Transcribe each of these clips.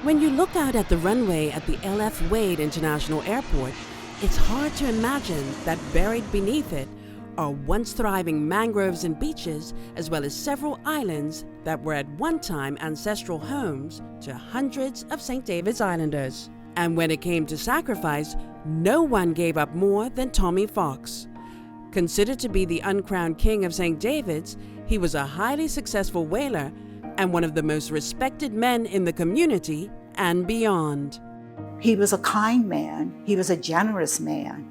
When you look out at the runway at the L.F. Wade International Airport, it's hard to imagine that buried beneath it are once thriving mangroves and beaches, as well as several islands that were at one time ancestral homes to hundreds of St. David's Islanders. And when it came to sacrifice, no one gave up more than Tommy Fox. Considered to be the uncrowned king of St. David's, he was a highly successful whaler and one of the most respected men in the community and beyond. He was a kind man, he was a generous man,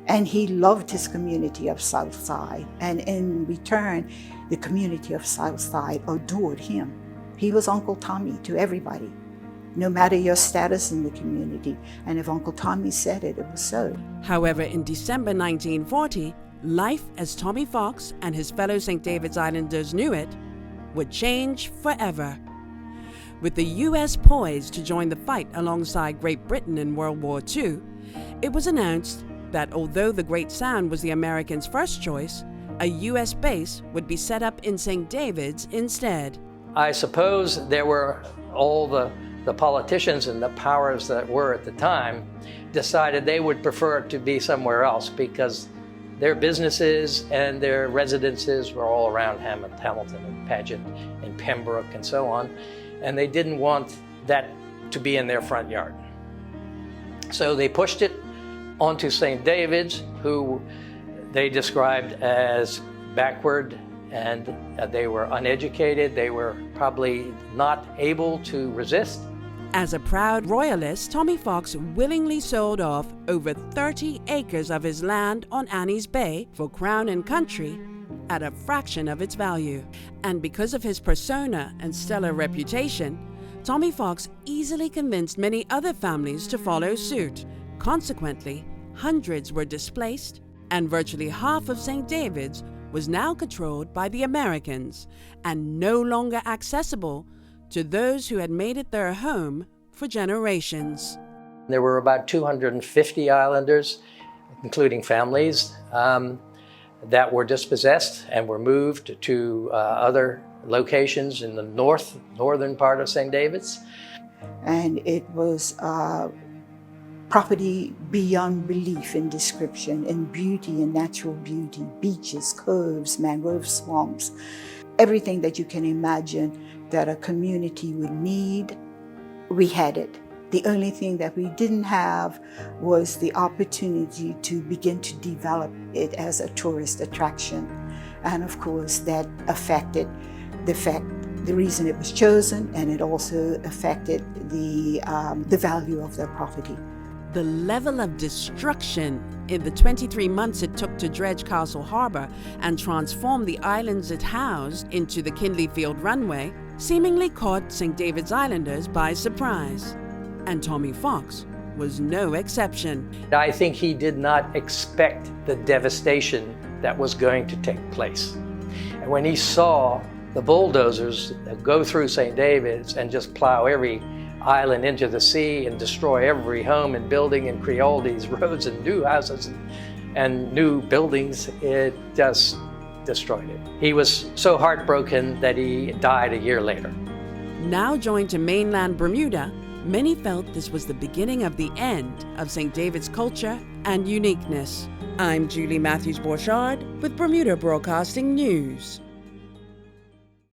and he loved his community of Southside. And in return, the community of Southside adored him. He was Uncle Tommy to everybody, no matter your status in the community. And if Uncle Tommy said it, it was so. However, in December 1940, life as Tommy Fox and his fellow St. David's Islanders knew it would change forever. With the U.S. poised to join the fight alongside Great Britain in World War II, it was announced that although the Great Sound was the Americans' first choice, a U.S. base would be set up in St. David's instead. I suppose there were all the politicians and the powers that were at the time decided they would prefer it to be somewhere else because their businesses and their residences were all around Hamilton and Paget and Pembroke and so on, and they didn't want that to be in their front yard. So they pushed it onto St. David's, who they described as backward, and they were uneducated. They were probably not able to resist. As a proud royalist, Tommy Fox willingly sold off over 30 acres of his land on Annie's Bay for Crown and Country at a fraction of its value. And because of his persona and stellar reputation, Tommy Fox easily convinced many other families to follow suit. Consequently, hundreds were displaced, and virtually half of St. David's was now controlled by the Americans and no longer accessible to those who had made it their home for generations. There were about 250 islanders, including families, that were dispossessed and were moved to other locations in the northern part of St. David's. And it was property beyond belief in description, in beauty and natural beauty, beaches, coves, mangrove swamps, everything that you can imagine that a community would need, we had it. The only thing that we didn't have was the opportunity to begin to develop it as a tourist attraction. And of course, that affected the reason it was chosen, and it also affected the value of the property. The level of destruction in the 23 months it took to dredge Castle Harbor and transform the islands it housed into the Kinley Field runway seemingly caught St. David's Islanders by surprise. And Tommy Fox was no exception. I think he did not expect the devastation that was going to take place. And when he saw the bulldozers go through St. David's and just plow every island into the sea and destroy every home and building and create all these roads and new houses and new buildings, it just destroyed it. He was so heartbroken that he died a year later. Now joined to mainland Bermuda, many felt this was the beginning of the end of St. David's culture and uniqueness. I'm Julie Matthews-Borchard with Bermuda Broadcasting News.